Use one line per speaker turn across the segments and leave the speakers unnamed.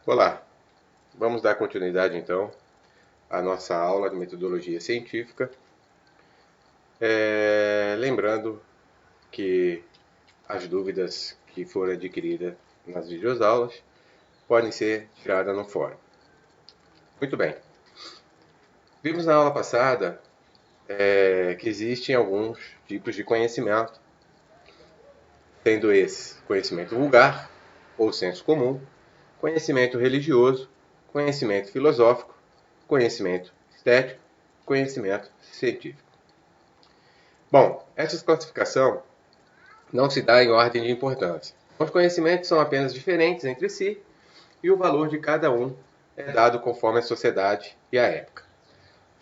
Olá, vamos dar continuidade então à nossa aula de metodologia científica. Lembrando que as dúvidas que foram adquiridas nas videoaulas podem ser tiradas no fórum. Muito bem. Vimos na aula passada que existem alguns tipos de conhecimento, sendo esse conhecimento vulgar ou senso comum, conhecimento religioso, conhecimento filosófico, conhecimento estético, conhecimento científico. Bom, essa classificação não se dá em ordem de importância. Os conhecimentos são apenas diferentes entre si e o valor de cada um é dado conforme a sociedade e a época.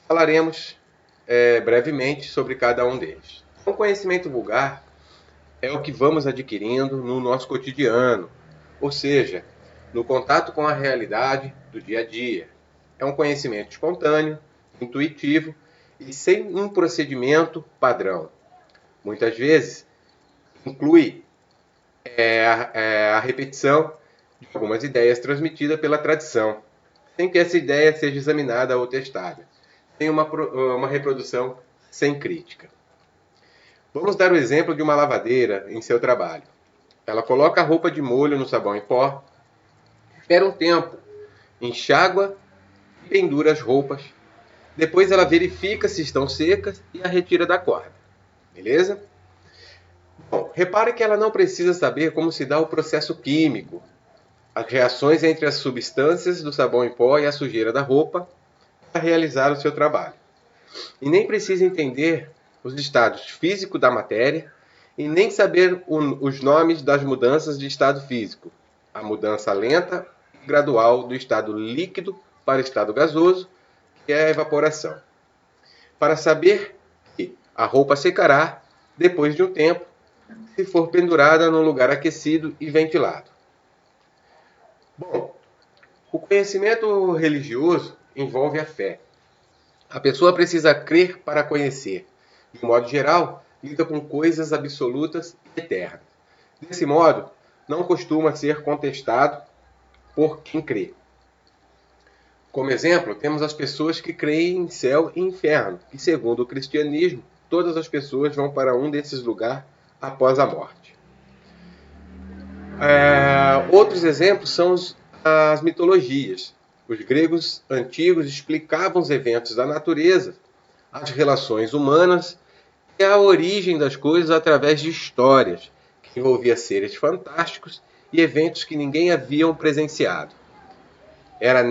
Falaremos brevemente sobre cada um deles. O conhecimento vulgar é o que vamos adquirindo no nosso cotidiano, ou seja, no contato com a realidade do dia a dia. É um conhecimento espontâneo, intuitivo e sem um procedimento padrão. Muitas vezes inclui a repetição de algumas ideias transmitidas pela tradição, sem que essa ideia seja examinada ou testada. Tem uma reprodução sem crítica. Vamos dar o exemplo de uma lavadeira em seu trabalho. Ela coloca a roupa de molho no sabão em pó, espera um tempo, enxágua e pendura as roupas. Depois ela verifica se estão secas e a retira da corda. Beleza? Bom, repare que ela não precisa saber como se dá o processo químico, as reações entre as substâncias do sabão em pó e a sujeira da roupa para realizar o seu trabalho. E nem precisa entender os estados físicos da matéria e nem saber os nomes das mudanças de estado físico, a mudança lenta e gradual do estado líquido para o estado gasoso, que é a evaporação. Para saber que a roupa secará depois de um tempo, se for pendurada num lugar aquecido e ventilado. Bom, o conhecimento religioso envolve a fé. A pessoa precisa crer para conhecer. De um modo geral, lida com coisas absolutas e eternas. Desse modo, não costuma ser contestado por quem crê. Como exemplo, temos as pessoas que creem em céu e inferno, e segundo o cristianismo, todas as pessoas vão para um desses lugares após a morte. Outros exemplos são as mitologias. Os gregos antigos explicavam os eventos da natureza, as relações humanas e a origem das coisas através de histórias, que envolvia seres fantásticos e eventos que ninguém havia presenciado. Era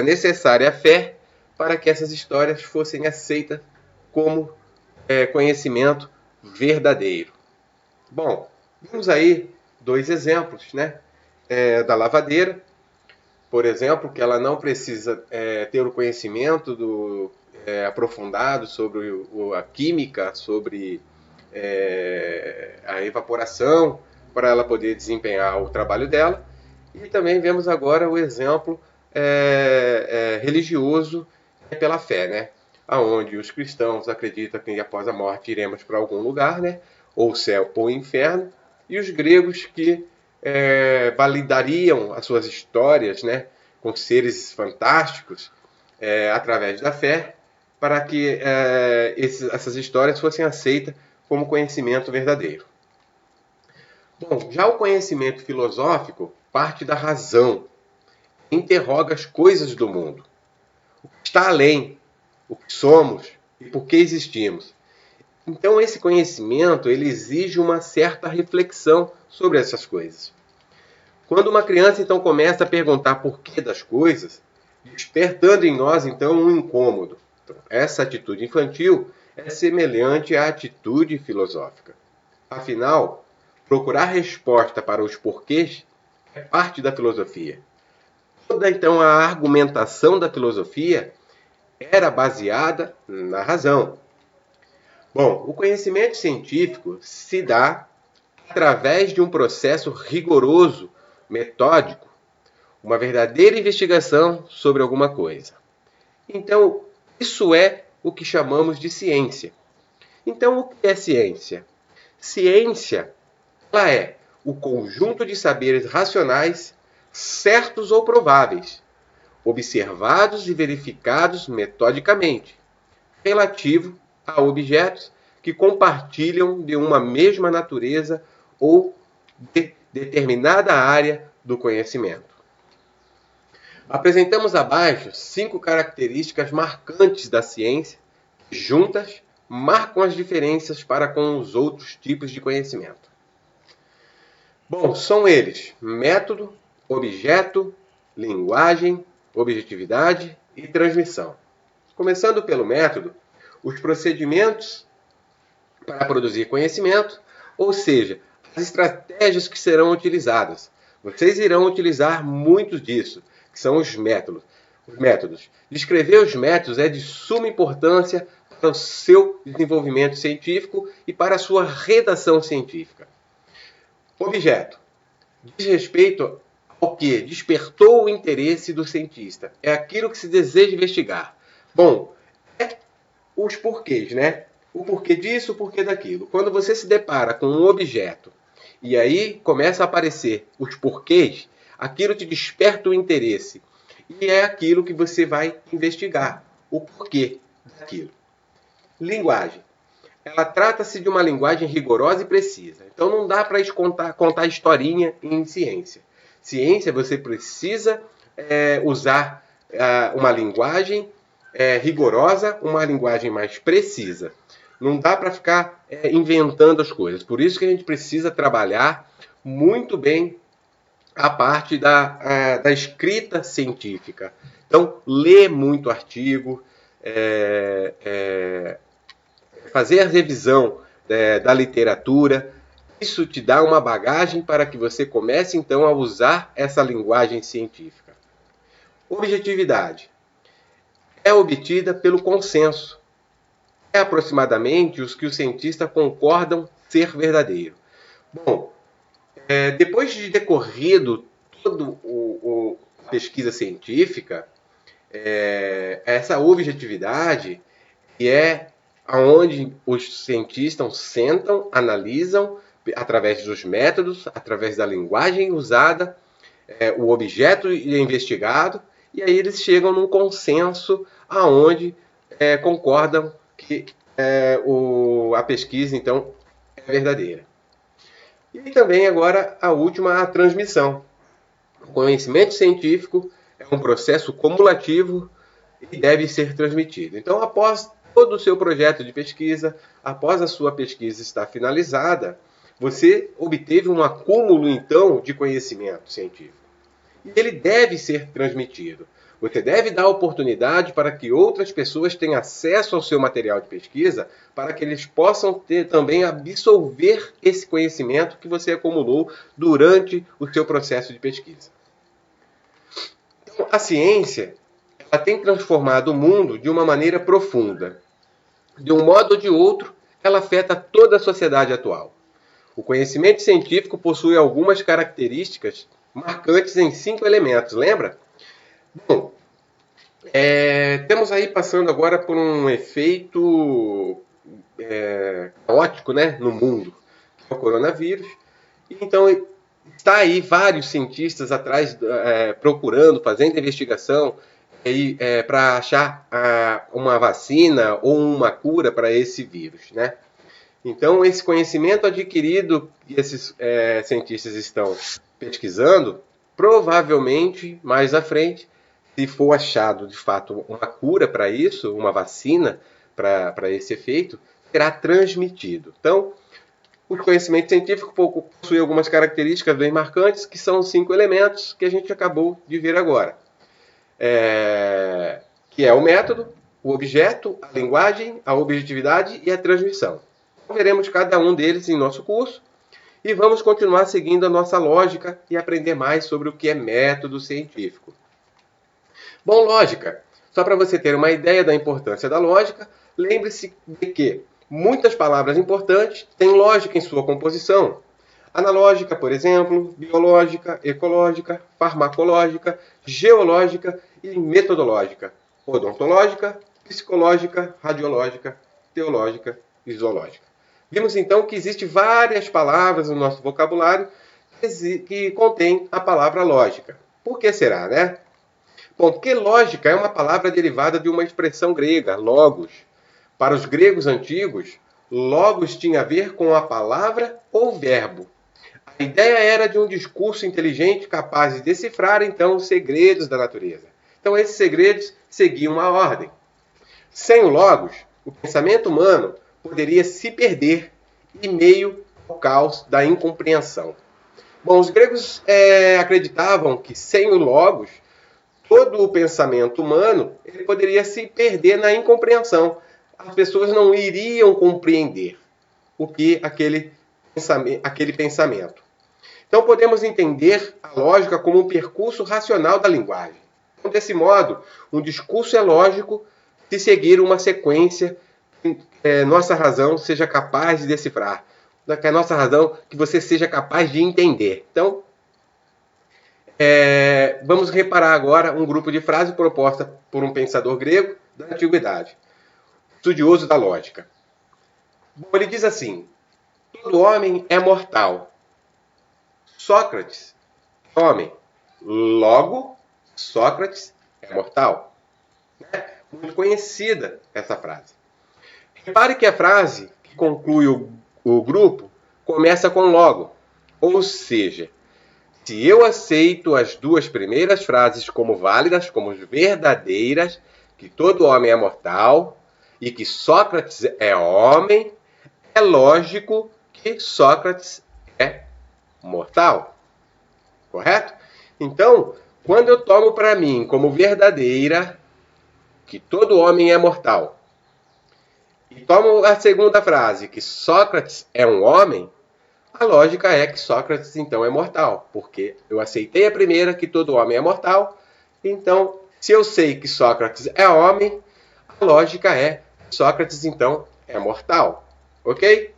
necessária a fé para que essas histórias fossem aceitas como conhecimento verdadeiro. Bom, vimos aí dois exemplos, né? Da lavadeira, por exemplo, que ela não precisa ter o conhecimento aprofundado sobre a química, sobre a evaporação, para ela poder desempenhar o trabalho dela. E também vemos agora o exemplo religioso pela fé, né? Onde os cristãos acreditam que após a morte iremos para algum lugar, né? Ou céu ou inferno, e os gregos que validariam as suas histórias, né? Com seres fantásticos através da fé, para que essas histórias fossem aceitas como conhecimento verdadeiro. Bom, já o conhecimento filosófico parte da razão, interroga as coisas do mundo, o que está além, o que somos e por que existimos. Então esse conhecimento ele exige uma certa reflexão sobre essas coisas. Quando uma criança então começa a perguntar por que das coisas, despertando em nós então um incômodo. Então, essa atitude infantil é semelhante à atitude filosófica. Afinal, procurar resposta para os porquês é parte da filosofia. Toda então a argumentação da filosofia era baseada na razão. Bom, o conhecimento científico se dá através de um processo rigoroso, metódico, uma verdadeira investigação sobre alguma coisa. Então, isso é o que chamamos de ciência. Então, o que é ciência? Ciência ela é o conjunto de saberes racionais certos ou prováveis, observados e verificados metodicamente, relativo a objetos que compartilham de uma mesma natureza ou de determinada área do conhecimento. Apresentamos abaixo 5 características marcantes da ciência que, juntas, marcam as diferenças para com os outros tipos de conhecimento. Bom, são eles: método, objeto, linguagem, objetividade e transmissão. Começando pelo método, os procedimentos para produzir conhecimento, ou seja, as estratégias que serão utilizadas. Vocês irão utilizar muitos disso, que são os métodos. Descrever os métodos é de suma importância para o seu desenvolvimento científico e para a sua redação científica. Objeto. Diz respeito ao que despertou o interesse do cientista. É aquilo que se deseja investigar. Bom, é os porquês, né? O porquê disso, o porquê daquilo. Quando você se depara com um objeto e aí começa a aparecer os porquês, aquilo te desperta o interesse. E é aquilo que você vai investigar, o porquê daquilo. Linguagem. Ela trata-se de uma linguagem rigorosa e precisa. Então não dá para contar historinha em ciência. Ciência você precisa usar uma linguagem rigorosa, uma linguagem mais precisa. Não dá para ficar inventando as coisas. Por isso que a gente precisa trabalhar muito bem a parte da escrita científica. Então, ler muito artigo, fazer a revisão da literatura. Isso te dá uma bagagem para que você comece, então, a usar essa linguagem científica. Objetividade. É obtida pelo consenso. É aproximadamente os que os cientistas concordam ser verdadeiro. Bom, depois de decorrido toda a pesquisa científica, essa objetividade é onde os cientistas sentam, analisam, através dos métodos, através da linguagem usada, o objeto investigado, e aí eles chegam num consenso aonde concordam que a pesquisa, então, é verdadeira. E também agora a última, a transmissão. O conhecimento científico é um processo cumulativo e deve ser transmitido. Então, após todo o seu projeto de pesquisa, após a sua pesquisa estar finalizada, você obteve um acúmulo, então, de conhecimento científico. E ele deve ser transmitido. Você deve dar oportunidade para que outras pessoas tenham acesso ao seu material de pesquisa, para que eles possam também absorver esse conhecimento que você acumulou durante o seu processo de pesquisa. Então, a ciência ela tem transformado o mundo de uma maneira profunda. De um modo ou de outro, ela afeta toda a sociedade atual. O conhecimento científico possui algumas características marcantes em 5 elementos, lembra? Bom, temos aí passando agora por um efeito caótico, né, no mundo, que é o coronavírus. Então, está aí vários cientistas atrás, procurando, fazendo investigação para achar uma vacina ou uma cura para esse vírus, né? Então, esse conhecimento adquirido que esses cientistas estão pesquisando, provavelmente, mais à frente, se for achado, de fato, uma cura para isso, uma vacina para esse efeito, será transmitido. Então, o conhecimento científico possui algumas características bem marcantes, que são 5 elementos que a gente acabou de ver agora. Que é o método, o objeto, a linguagem, a objetividade e a transmissão. Então, veremos cada um deles em nosso curso e vamos continuar seguindo a nossa lógica e aprender mais sobre o que é método científico. Bom, lógica. Só para você ter uma ideia da importância da lógica, lembre-se de que muitas palavras importantes têm lógica em sua composição. Analógica, por exemplo, biológica, ecológica, farmacológica, geológica e metodológica, odontológica, psicológica, radiológica, teológica e zoológica. Vimos então que existem várias palavras no nosso vocabulário que contêm a palavra lógica. Por que será, né? Bom, porque lógica é uma palavra derivada de uma expressão grega, logos. Para os gregos antigos, logos tinha a ver com a palavra ou verbo. A ideia era de um discurso inteligente capaz de decifrar, então, os segredos da natureza. Então, esses segredos seguiam uma ordem. Sem o logos, o pensamento humano poderia se perder em meio ao caos da incompreensão. Bom, os gregos acreditavam que sem o logos, todo o pensamento humano ele poderia se perder na incompreensão. As pessoas não iriam compreender o que aquele pensamento. Então podemos entender a lógica como um percurso racional da linguagem. Então, desse modo, um discurso é lógico se seguir uma sequência que nossa razão seja capaz de decifrar, que a nossa razão que você seja capaz de entender. Então, vamos reparar agora um grupo de frases proposta por um pensador grego da antiguidade, estudioso da lógica. Bom, ele diz assim: todo homem é mortal. Sócrates é homem. Logo, Sócrates é mortal. Muito conhecida essa frase. Repare que a frase que conclui o grupo começa com logo. Ou seja, se eu aceito as duas primeiras frases como válidas, como verdadeiras, que todo homem é mortal e que Sócrates é homem, é lógico que Sócrates é mortal. Correto? Então, quando eu tomo para mim como verdadeira que todo homem é mortal, e tomo a segunda frase, que Sócrates é um homem, a lógica é que Sócrates, então, é mortal, porque eu aceitei a primeira, que todo homem é mortal, então, se eu sei que Sócrates é homem, a lógica é que Sócrates, então, é mortal. Ok?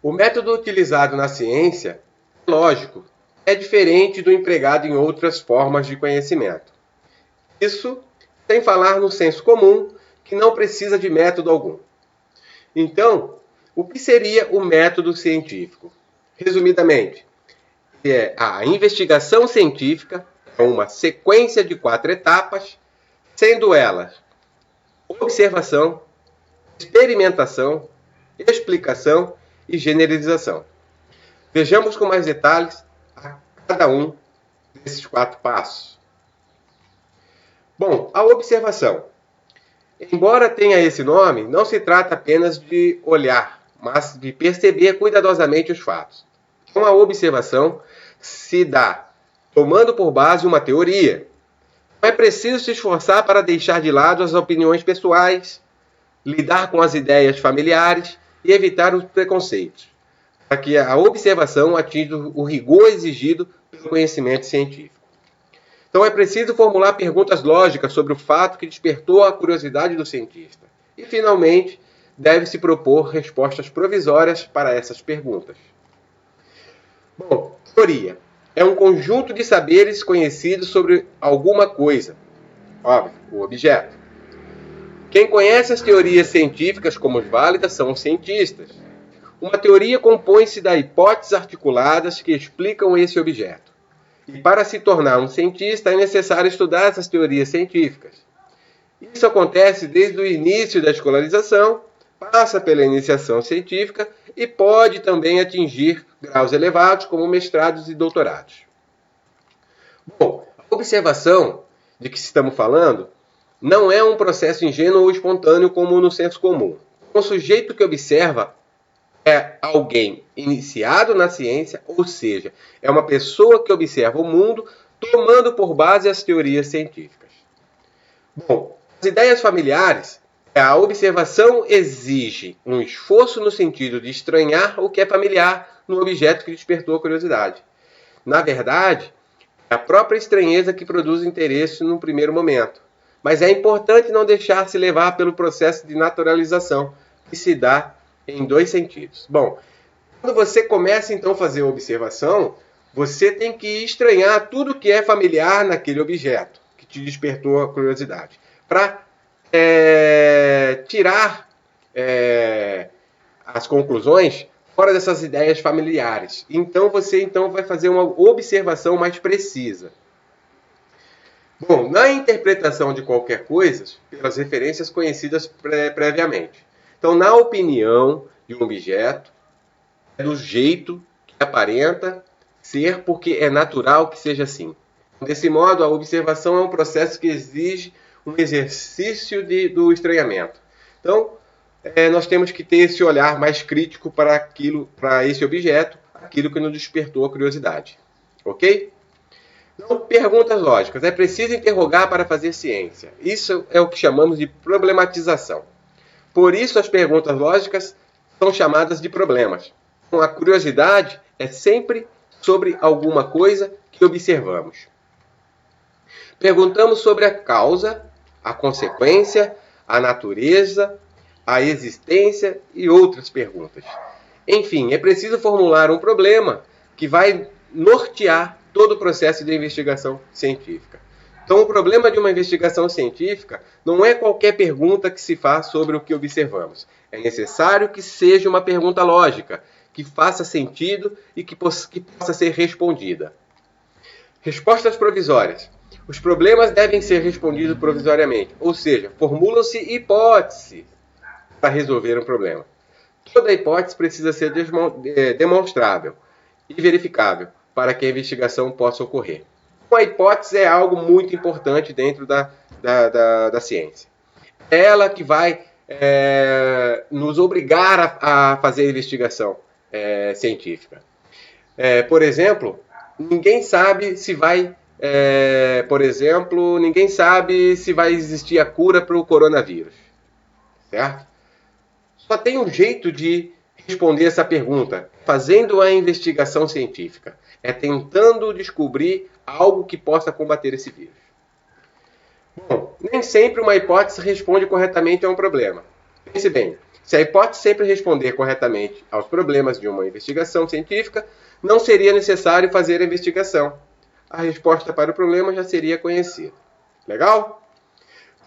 O método utilizado na ciência, lógico, é diferente do empregado em outras formas de conhecimento. Isso sem falar no senso comum, que não precisa de método algum. Então, o que seria o método científico? Resumidamente, a investigação científica é uma sequência de 4 etapas, sendo elas observação, experimentação, explicação e generalização. Vejamos com mais detalhes a cada um desses 4 passos. Bom, a observação. Embora tenha esse nome, não se trata apenas de olhar, mas de perceber cuidadosamente os fatos. Então, a observação se dá tomando por base uma teoria. Não é preciso se esforçar para deixar de lado as opiniões pessoais, lidar com as ideias familiares e evitar os preconceitos, para que a observação atinja o rigor exigido pelo conhecimento científico. Então é preciso formular perguntas lógicas sobre o fato que despertou a curiosidade do cientista. E, finalmente, deve-se propor respostas provisórias para essas perguntas. Bom, teoria é um conjunto de saberes conhecidos sobre alguma coisa. Óbvio, o objeto. Quem conhece as teorias científicas como válidas são os cientistas. Uma teoria compõe-se das hipóteses articuladas que explicam esse objeto. E para se tornar um cientista é necessário estudar essas teorias científicas. Isso acontece desde o início da escolarização, passa pela iniciação científica e pode também atingir graus elevados como mestrados e doutorados. Bom, a observação de que estamos falando não é um processo ingênuo ou espontâneo como no senso comum. O sujeito que observa é alguém iniciado na ciência, ou seja, é uma pessoa que observa o mundo tomando por base as teorias científicas. Bom, as ideias familiares, a observação exige um esforço no sentido de estranhar o que é familiar no objeto que despertou a curiosidade. Na verdade, é a própria estranheza que produz interesse num primeiro momento. Mas é importante não deixar-se levar pelo processo de naturalização, que se dá em 2 sentidos. Bom, quando você começa então a fazer a observação, você tem que estranhar tudo que é familiar naquele objeto que te despertou a curiosidade, para tirar as conclusões fora dessas ideias familiares. Então você vai fazer uma observação mais precisa. Bom, na interpretação de qualquer coisa, pelas referências conhecidas previamente. Então, na opinião de um objeto, é do jeito que aparenta ser, porque é natural que seja assim. Desse modo, a observação é um processo que exige um exercício do estranhamento. Então, nós temos que ter esse olhar mais crítico para esse objeto, aquilo que nos despertou a curiosidade. Ok? Então, perguntas lógicas. É preciso interrogar para fazer ciência. Isso é o que chamamos de problematização. Por isso, as perguntas lógicas são chamadas de problemas. Então, a curiosidade é sempre sobre alguma coisa que observamos. Perguntamos sobre a causa, a consequência, a natureza, a existência e outras perguntas. Enfim, é preciso formular um problema que vai nortear todo o processo de investigação científica. Então, o problema de uma investigação científica não é qualquer pergunta que se faz sobre o que observamos. É necessário que seja uma pergunta lógica, que faça sentido e que possa ser respondida. Respostas provisórias. Os problemas devem ser respondidos provisoriamente, ou seja, formulam-se hipóteses para resolver um problema. Toda hipótese precisa ser demonstrável e verificável para que a investigação possa ocorrer. Uma hipótese é algo muito importante dentro da ciência. É ela que vai nos obrigar a fazer a investigação científica. Por exemplo, ninguém sabe se vai existir a cura para o coronavírus. Certo? Só tem um jeito de responder essa pergunta, fazendo a investigação científica. É tentando descobrir algo que possa combater esse vírus. Bom, nem sempre uma hipótese responde corretamente a um problema. Pense bem, se a hipótese sempre responder corretamente aos problemas de uma investigação científica, não seria necessário fazer a investigação. A resposta para o problema já seria conhecida. Legal?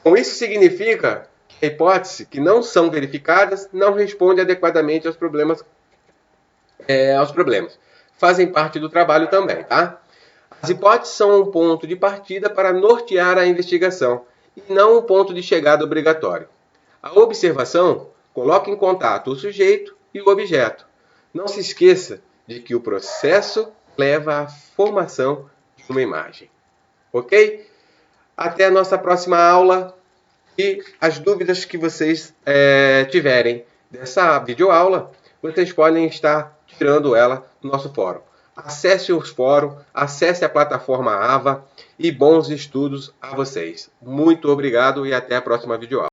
Bom, isso significa que a hipótese que não são verificadas não responde adequadamente aos problemas. Fazem parte do trabalho também, tá? As hipóteses são um ponto de partida para nortear a investigação e não um ponto de chegada obrigatório. A observação coloca em contato o sujeito e o objeto. Não se esqueça de que o processo leva à formação de uma imagem. Ok? Até a nossa próxima aula e as dúvidas que vocês tiverem dessa videoaula, vocês podem estar tirando ela no nosso fórum. Acesse os fóruns, acesse a plataforma AVA e bons estudos a vocês. Muito obrigado e até a próxima videoaula.